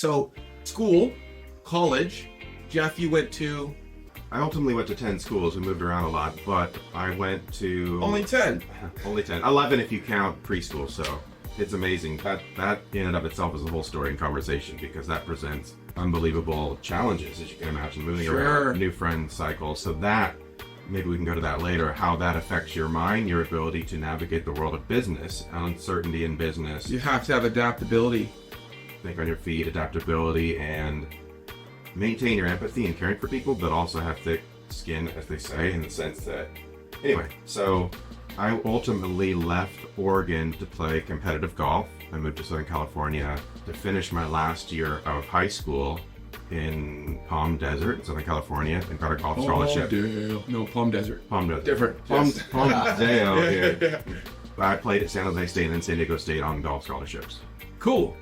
So, school, college. Jeff, you went to I ultimately went to 10 schools and moved around a lot, but I went to... only 10. Only 10. 11 if you count preschool, so it's amazing. That in and of itself is a whole story and conversation because that presents unbelievable challenges, as you can imagine, moving around, new friend cycles. So that, maybe we can go to that later, how that affects your mind, your ability to navigate the world of business, uncertainty in business. You have to have adaptability. Think on your feet, adaptability, and maintain your empathy and caring for people, but also have thick skin, as they say, in the sense that... Anyway, so I ultimately left Oregon to play competitive golf. I moved to Southern California to finish my last year of high school in Palm Desert, in Southern California, and got a golf scholarship. No, Palm Desert. Palm Desert. Different. Palm Yes. Deo here. I played at San Jose State and then San Diego State on golf scholarships. Cool.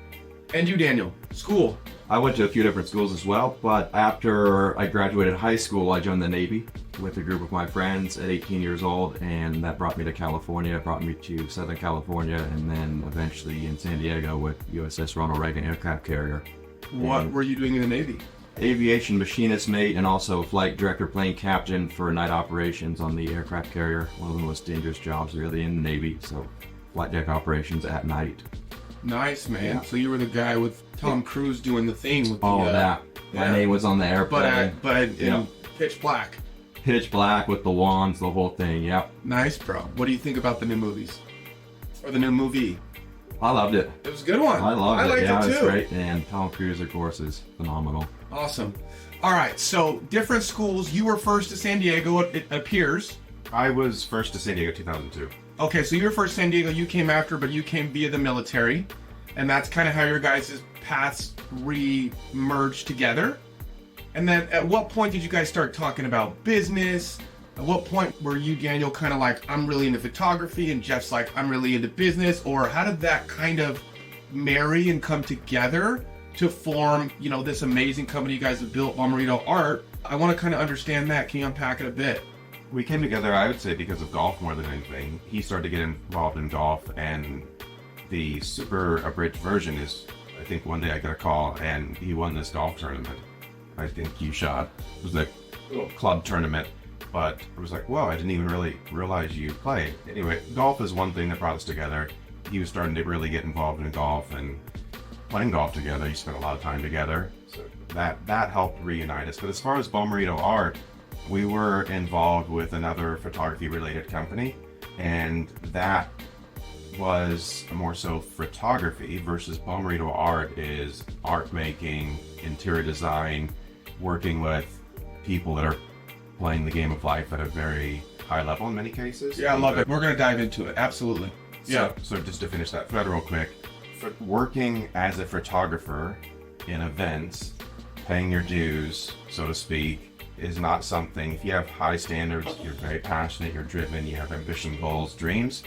And you, Daniel, school. I went to a few different schools as well, but after I graduated high school, I joined the Navy with a group of my friends at 18 years old, and that brought me to California, brought me to Southern California, and then eventually in San Diego with USS Ronald Reagan aircraft carrier. What were you doing in the Navy? Aviation machinist mate and also flight director plane captain for night operations on the aircraft carrier. One of the most dangerous jobs really in the Navy, so flight deck operations at night. Nice, man. Yeah. So you were the guy with Tom Cruise doing the thing with All the... of that. My yeah. name was on the airplane. But in Yeah. pitch black. Pitch black with the wands, the whole thing, yep. Nice, bro. What do you think about the new movies? Or the new movie? I loved it. It was a good one. I loved it. liked Yeah, it too. it's great. And Tom Cruise, of course, is phenomenal. Awesome. All right, so different schools. You were first to San Diego, it appears. I was first to San Diego 2002. Okay, so you were first San Diego, you came after, but you came via the military. And that's kind of how your guys' paths re-merged together. And then at what point did you guys start talking about business? At what point were you, Daniel, kind of like, I'm really into photography, and Jeff's like, I'm really into business? Or how did that kind of marry and come together to form, you know, this amazing company you guys have built, Bommarito Art? I want to kind of understand that. Can you unpack it a bit? We came together, I would say, because of golf more than anything. He started to get involved in golf, and the super abridged version is, I think one day I got a call and he won this golf tournament. I think you shot. It was a little club tournament, but it was like, whoa, I didn't even really realize you played. Anyway, golf is one thing that brought us together. He was starting to really get involved in golf and playing golf together. He spent a lot of time together. So that helped reunite us. But as far as Bommarito Art, we were involved with another photography related company, and that was more so photography versus Bommarito Art is art making, interior design, working with people that are playing the game of life at a very high level in many cases. Yeah, I love it. We're going to dive into it. Absolutely. Yeah. So just to finish that thread real quick, working as a photographer in events, paying your dues, so to speak, is not something, if you have high standards, you're very passionate, you're driven, you have ambition, goals, dreams,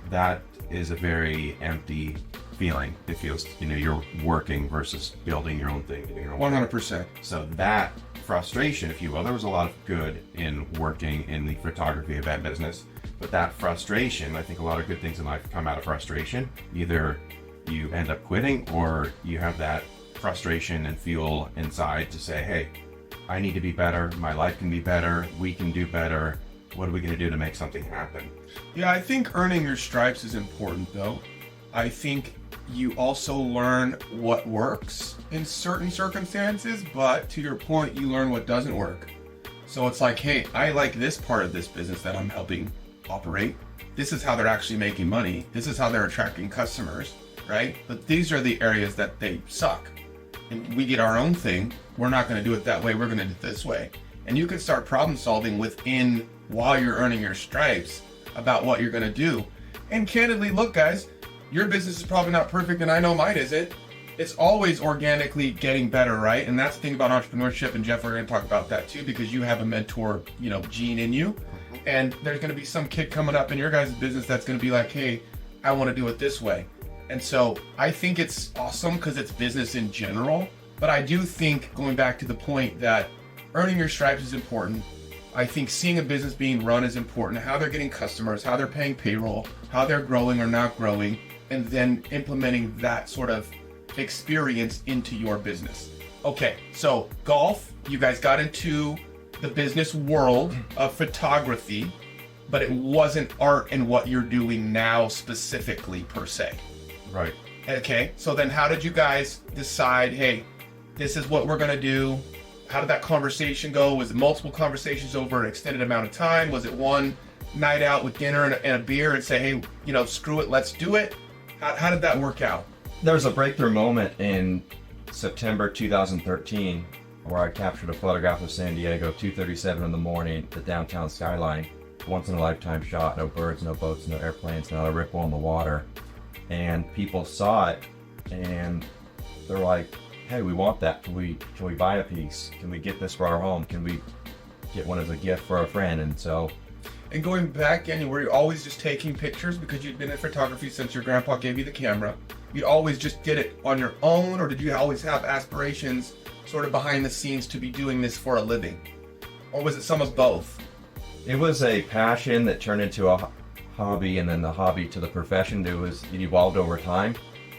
that is a very empty feeling. It feels, you know, you're working versus building your own thing, doing your own 100%. thing. So that frustration, if you will, there was a lot of good in working in the photography event business, but that frustration, I think a lot of good things in life come out of frustration. Either you end up quitting or you have that frustration and fuel inside to say, hey, I need to be better, my life can be better, we can do better. What are we going to do to make something happen? Yeah, I think earning your stripes is important, though. I think you also learn what works in certain circumstances, but to your point, you learn what doesn't work. So it's like, hey, I like this part of this business that I'm helping operate. This is how they're actually making money. This is how they're attracting customers, right? But these are the areas that they suck. And we get our own thing. We're not going to do it that way. We're going to do it this way. And you can start problem solving within while you're earning your stripes about what you're going to do. And candidly, look, guys, your business is probably not perfect, and I know mine isn't. It's always organically getting better, right? And that's the thing about entrepreneurship, and Jeff, we're going to talk about that too, because you have a mentor, you know, gene in you. And there's going to be some kid coming up in your guys' business that's going to be like, hey, I want to do it this way. And so I think it's awesome because it's business in general. But I do think, going back to the point that earning your stripes is important. I think seeing a business being run is important. How they're getting customers, how they're paying payroll, how they're growing or not growing, and then implementing that sort of experience into your business? Okay, so golf, you guys got into the business world of photography, but it wasn't art and what you're doing now specifically per se. Right. Okay, so then how did you guys decide, hey, this is what we're gonna do? How did that conversation go? Was it multiple conversations over an extended amount of time? Was it one night out with dinner and a beer and say, hey, you know, screw it, let's do it? How did that work out? There was a breakthrough moment in September 2013 where I captured a photograph of San Diego, 2:37 in the morning, the downtown skyline. Once in a lifetime shot, no birds, no boats, no airplanes, not a ripple in the water. And people saw it and they're like, hey, we want that. Can we buy a piece? Can we get this for our home? Can we get one as a gift for a friend? And so. And going back, and were you always just taking pictures because you'd been in photography since your grandpa gave you the camera? You always just did it on your own, or did you always have aspirations sort of behind the scenes to be doing this for a living? Or was it some of both? It was a passion that turned into a hobby, and then the hobby to the profession. It evolved over time.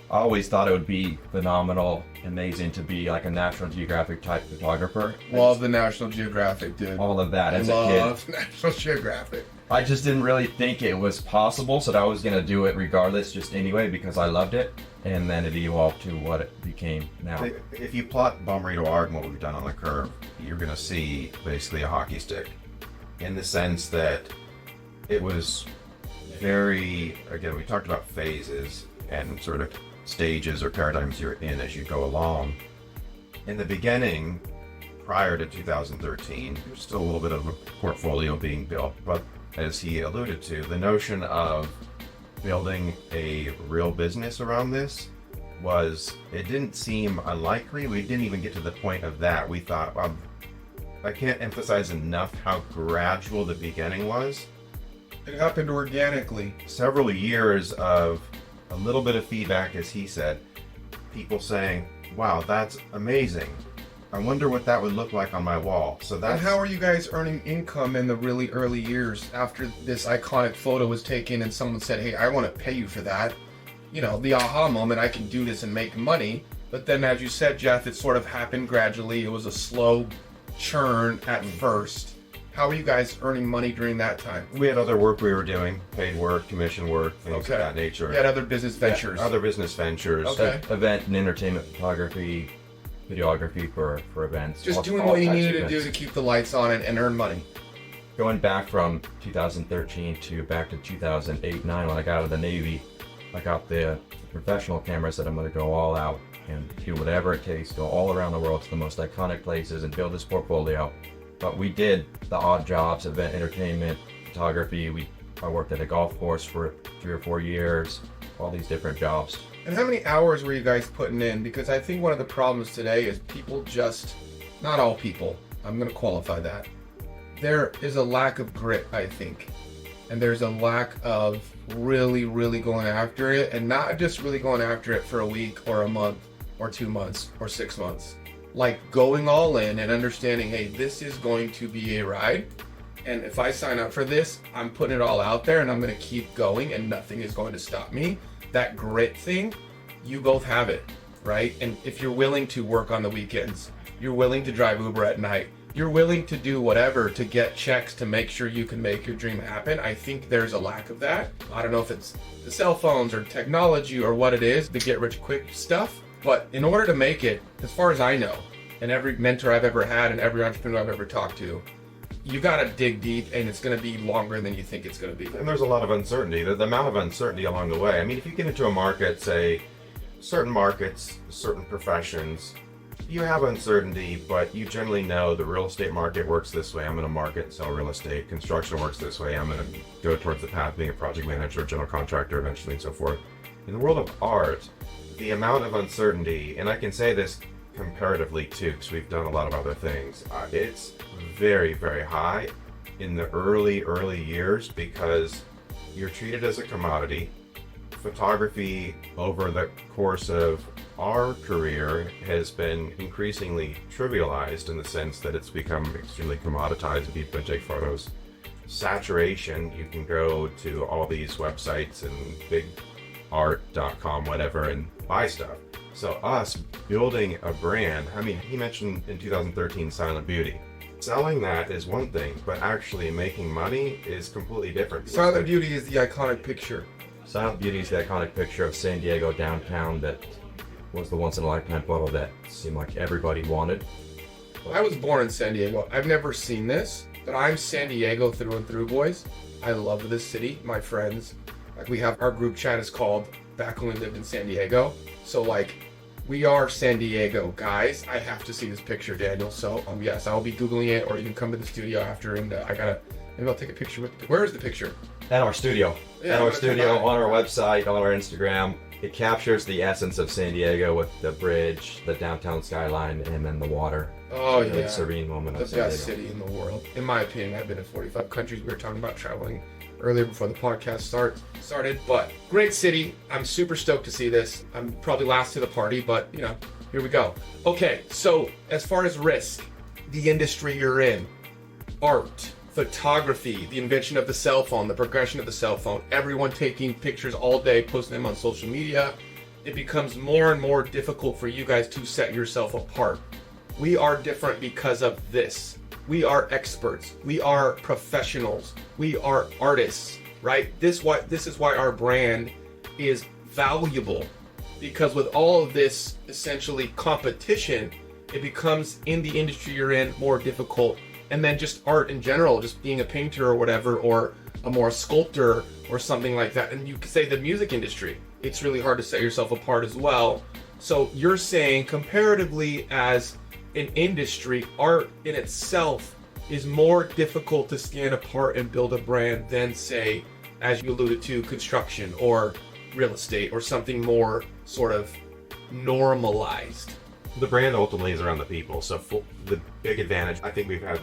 I always thought it would be phenomenal, amazing to be like a National Geographic type photographer. Love the National Geographic, dude. All of that as a Love kid. National Geographic. I just didn't really think it was possible, so that I was going to do it regardless, just anyway, because I loved it. And then it evolved to what it became now. If you plot Bommarito Art and what we've done on the curve, you're going to see basically a hockey stick, in the sense that it was very, again, we talked about phases and sort of stages or paradigms you're in as you go along. In the beginning, prior to 2013, there's still a little bit of a portfolio being built, but as he alluded to, the notion of building a real business around this it didn't seem unlikely. We didn't even get to the point of that. We thought, well, I can't emphasize enough how gradual the beginning was. It happened organically. Several years of a little bit of feedback, as he said, people saying, wow, that's amazing. I wonder what that would look like on my wall. So that's. And how are you guys earning income in the really early years after this iconic photo was taken and someone said, hey, I want to pay you for that? You know, the aha moment, I can do this and make money. But then, as you said, Jeff, it sort of happened gradually. It was a slow churn at first. How are you guys earning money during that time? We had other work we were doing, paid work, commission work, things of that nature. You had other business ventures. Yeah, other business ventures. Okay. Event and entertainment photography, videography for events. Just all- doing all what you types of needed to do events. to keep the lights on and earn money. Going back from 2013 to back to 2008-9 when I got out of the Navy, I got the professional cameras that I'm going to go all out and do whatever it takes, go all around the world to the most iconic places and build this portfolio. But we did the odd jobs, event, entertainment, photography. I worked at a golf course for 3 or 4 years, all these different jobs. And how many hours were you guys putting in? Because I think one of the problems today is people just, not all people, I'm going to qualify that. There is a lack of grit, I think. And there's a lack of really, really going after it, and not just really going after it for a week or a month or 2 months or 6 months. Like going all in and understanding, hey, this is going to be a ride. And if I sign up for this, I'm putting it all out there and I'm going to keep going and nothing is going to stop me. That grit thing, you both have it, right? And if you're willing to work on the weekends, you're willing to drive Uber at night, you're willing to do whatever to get checks to make sure you can make your dream happen. I think there's a lack of that. I don't know if it's the cell phones or technology or what it is, the get rich quick stuff. But in order to make it, as far as I know, and every mentor I've ever had and every entrepreneur I've ever talked to, you got to dig deep and it's going to be longer than you think it's going to be. And there's a lot of uncertainty, the amount of uncertainty along the way. I mean, if you get into a market, say, certain markets, certain professions, you have uncertainty, but you generally know the real estate market works this way. I'm going to market and sell real estate. Construction works this way. I'm going to go towards the path of being a project manager, general contractor eventually, and so forth. In the world of art, the amount of uncertainty, and I can say this comparatively too, because we've done a lot of other things, it's very, very high in the early years because you're treated as a commodity. Photography over the course of our career has been increasingly trivialized in the sense that it's become extremely commoditized. People take photos. Saturation, you can go to all these websites and bigart.com, whatever, and buy stuff. So us building a brand, I mean, he mentioned in 2013 Silent Beauty. Selling that is one thing, but actually making money is completely different. Silent Beauty is the iconic picture. Silent Beauty is the iconic picture of San Diego downtown that was the once-in-a-lifetime photo that seemed like everybody wanted. I was born in San Diego. I've never seen this, but I'm San Diego through and through, boys. I love this city. My friends, like we have our group chat is called Back When We Lived in San Diego. So like, we are San Diego guys. I have to see this picture, Daniel. So yes, I'll be Googling it, or you can come to the studio after, and maybe I'll take a picture with. Where is the picture? At our studio. Yeah, At our that's studio, right. on our website, on our Instagram. It captures the essence of San Diego with the bridge, the downtown skyline, and then the water. Oh It's a yeah, serene moment the of San best Diego. city in the world, in my opinion. I've been in 45 countries. We were talking about traveling earlier before the podcast started, but great city. I'm super stoked to see this. I'm probably last to the party, but you know, here we go. Okay, so as far as risk, the industry you're in, art, photography, the invention of the cell phone, the progression of the cell phone, everyone taking pictures all day, posting them on social media, it becomes more and more difficult for you guys to set yourself apart. We are different because of this. We are experts. We are professionals. We are artists, right? This is why our brand is valuable, because with all of this essentially competition, it becomes in the industry you're in more difficult. And then just art in general, just being a painter or whatever, or a more sculptor or something like that. And you could say the music industry, it's really hard to set yourself apart as well. So you're saying comparatively as an industry, art in itself is more difficult to stand apart and build a brand than, say, as you alluded to, construction or real estate or something more sort of normalized. The brand ultimately is around the people. So the big advantage, I think we've had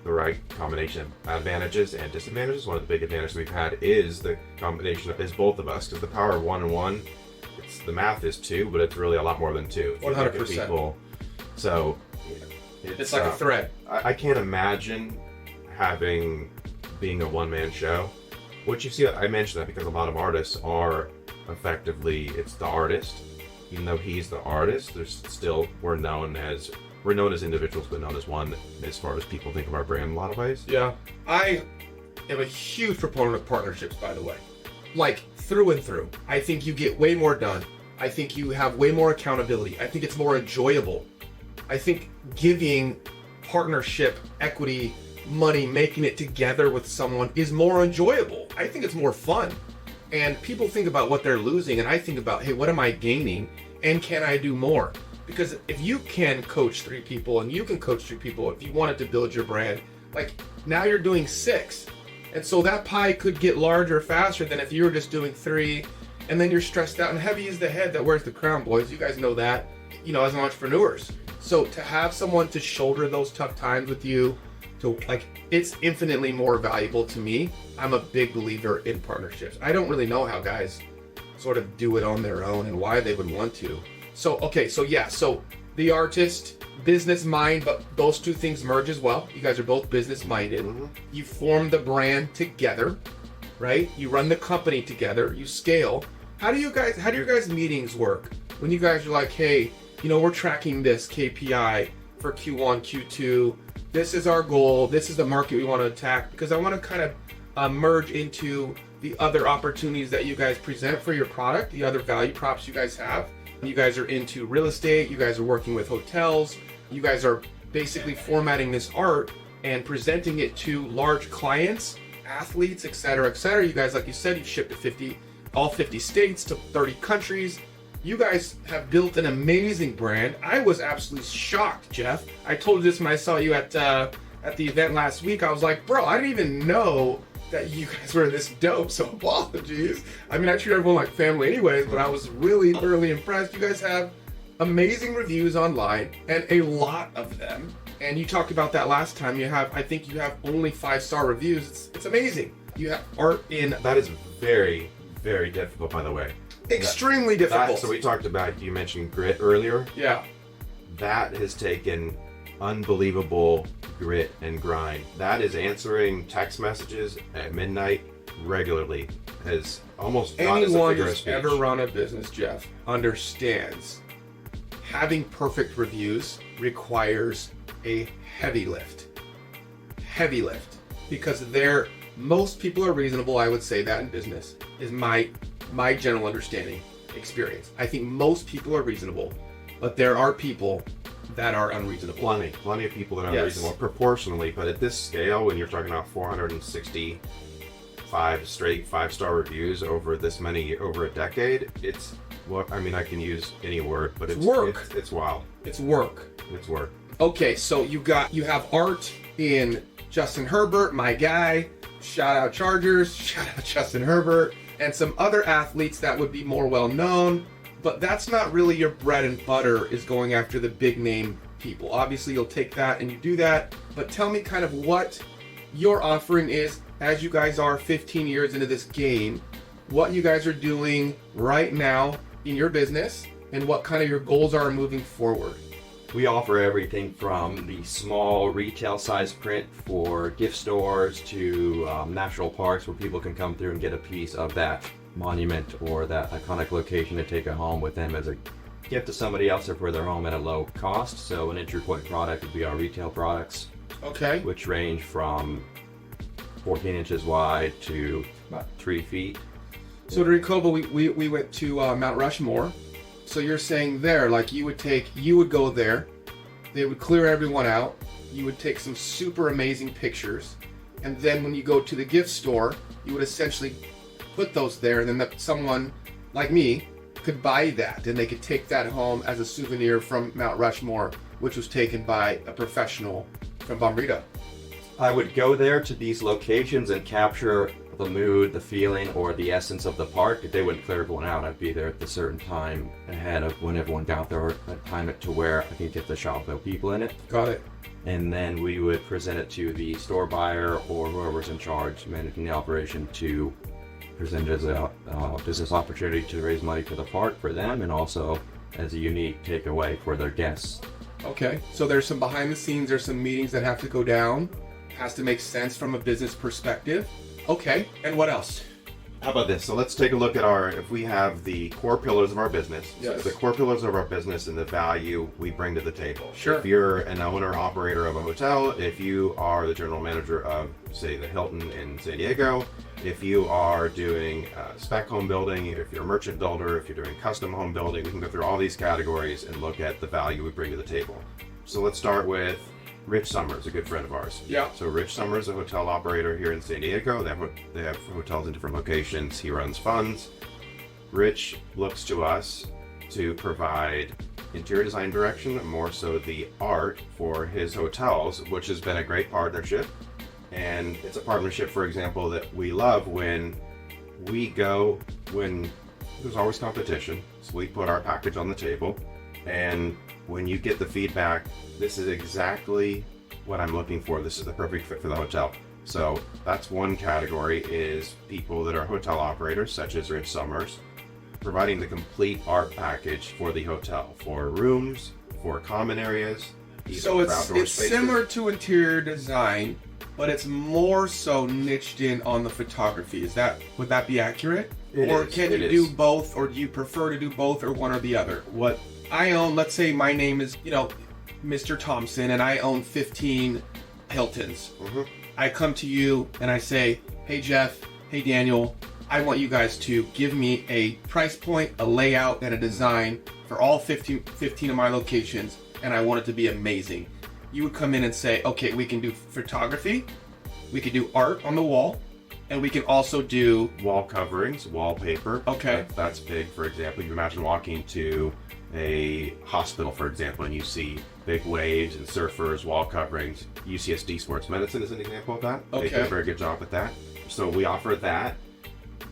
the right combination of advantages and disadvantages. One of the big advantages we've had is the combination is both of us, because the power of 1 and 1, the math is 2, but it's really a lot more than 2. If you look at 100%. people. So It's like a thread. I can't imagine being a one-man show. What you see, I mentioned that because a lot of artists are effectively, it's the artist. Even though he's the artist, there's still, we're known as individuals, but known as one as far as people think of our brand in a lot of ways. Yeah. I am a huge proponent of partnerships, by the way. Like, through and through. I think you get way more done. I think you have way more accountability. I think it's more enjoyable. I think giving partnership, equity, money, making it together with someone is more enjoyable. I think it's more fun. And people think about what they're losing, and I think about, hey, what am I gaining? And can I do more? Because if you can coach 3 people and you can coach 3 people, if you wanted to build your brand, like now you're doing 6. And so that pie could get larger faster than if you were just doing 3, and then you're stressed out, and heavy is the head that wears the crown, boys. You guys know that, you know, as entrepreneurs. So to have someone to shoulder those tough times with you, it's infinitely more valuable to me. I'm a big believer in partnerships. I don't really know how guys sort of do it on their own and why they would want to. So the artist, business mind, but those two things merge as well. You guys are both business minded. Mhm. You form the brand together, right? You run the company together, you scale. How do your guys meetings work? When you guys are like, hey, you know, we're tracking this KPI for Q1, Q2. This is our goal. This is the market we want to attack, because I want to kind of merge into the other opportunities that you guys present for your product, the other value props you guys have. You guys are into real estate. You guys are working with hotels. You guys are basically formatting this art and presenting it to large clients, athletes, et cetera, et cetera. You guys, like you said, you've shipped to all 50 states, to 30 countries. You guys have built an amazing brand. I was absolutely shocked, Jeff. I told you this when I saw you at the event last week. I was like, bro, I didn't even know that you guys were this dope, so apologies. I mean, I treat everyone like family anyways, but I was really, really impressed. You guys have amazing reviews online, and a lot of them. And you talked about that last time. I think you have only 5-star reviews. It's amazing. You have art in That is very, very difficult, by the way. extremely difficult. So we talked about, you mentioned grit earlier. Yeah. That has taken unbelievable grit and grind. That is answering text messages at midnight regularly. Has almost not as a Anyone figure of who's speech. ever run a business, Jeff, understands having perfect reviews requires a heavy lift. Heavy lift. Because most people are reasonable, I would say that in business, is my general understanding, experience. I think most people are reasonable, but there are people that are unreasonable. Plenty of people that are Yes. unreasonable proportionally, but at this scale, when you're talking about 465 straight 5-star reviews over a decade, it's I can use any word, but it's work. It's wild. It's work. It's work. Okay, so you have art in Justin Herbert, my guy. Shout out Chargers, shout out Justin Herbert, and some other athletes that would be more well known. But that's not really your bread and butter, is going after the big name people. Obviously, you'll take that and you do that. But tell me kind of what your offering is as you guys are 15 years into this game, what you guys are doing right now in your business, and what kind of your goals are moving forward. We offer everything from the small retail size print for gift stores to national parks where people can come through and get a piece of that monument or that iconic location to take it home with them as a gift to somebody else or for their home at a low cost. So an entry point product would be our retail products, Okay. which range from 14 inches wide to about 3 feet. So during COVID, we went to Mount Rushmore. So you're saying there, like you would go there, they would clear everyone out, you would take some super amazing pictures, and then when you go to the gift store, you would essentially put those there, and then someone like me could buy that, and they could take that home as a souvenir from Mount Rushmore, which was taken by a professional from Bommarito. I would go there to these locations and capture the mood, the feeling, or the essence of the park. If they wouldn't clear everyone out, I'd be there at the certain time ahead of when everyone got there, or I'd time it to where I could get the shop with people in it. Got it. And then we would present it to the store buyer or whoever's in charge managing the operation to present it as a business opportunity to raise money for the park for them, and also as a unique takeaway for their guests. Okay, so there's some behind the scenes, there's some meetings that have to go down. Has to make sense from a business perspective. Okay, and what else? How about this? So let's take a look at if we have the core pillars of our business. Yes. So the core pillars of our business and the value we bring to the table. Sure. If you're an owner operator of a hotel, if you are the general manager of, say, the Hilton in San Diego, if you are doing spec home building, if you're a merchant builder, if you're doing custom home building, we can go through all these categories and look at the value we bring to the table. So let's start with Rich Summers, a good friend of ours. Yeah. So Rich Summers, a hotel operator here in San Diego. They have hotels in different locations. He runs funds. Rich looks to us to provide interior design direction, more so the art for his hotels, which has been a great partnership. And it's a partnership, for example, that we love when there's always competition. So we put our package on the table, and when you get the feedback, this is exactly what I'm looking for, this is the perfect fit for the hotel. So that's one category, is people that are hotel operators, such as Rich Summers, providing the complete art package for the hotel, for rooms, for common areas. even So for outdoor it's spaces. similar to interior design, but it's more so niched in on the photography. Would that be accurate? Or can you do both, or do you prefer to do both, or one or the other? What I own, let's say my name is, Mr. Thompson, and I own 15 Hiltons. Mhm. I come to you and I say, hey Jeff, hey Daniel, I want you guys to give me a price point, a layout, and a design for all 15 of my locations, and I want it to be amazing. You would come in and say, okay, we can do photography, we can do art on the wall, and we can also do Wall coverings, wallpaper. Okay. That's big. For example, you imagine walking to a hospital, for example, and you see big waves and surfers, wall coverings. UCSD Sports Medicine is an example of that. They do Okay. a very good job with that. So we offer that.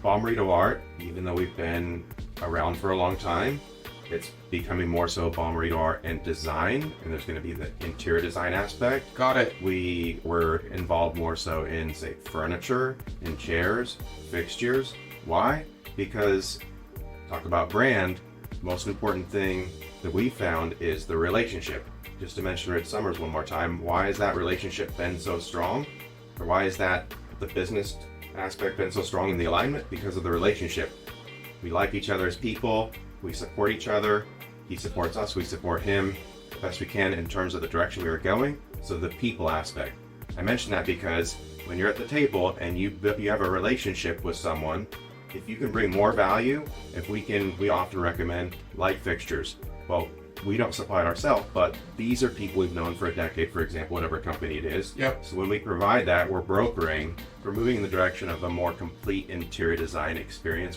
Bommarito Art, even though we've been around for a long time, it's becoming more so Bommarito Art and design, and there's going to be the interior design aspect. got it. We were involved more so in, say, furniture and chairs, fixtures. Why? Because, talk about brand, most important thing that we found is the relationship. Just to mention Rich Summers one more time, why has that relationship been so strong? Or why is that the business aspect been so strong in the alignment? Because of the relationship. We like each other as people, we support each other. He supports us, we support him the best we can in terms of the direction we were going. So the people aspect. I mention that because when you're at the table and you have a relationship with someone, if you can bring more value, we often recommend light fixtures. Well, we don't supply it ourselves, but these are people we've known for a decade, for example, whatever company it is. Yep. So when we provide that, we're moving in the direction of a more complete interior design experience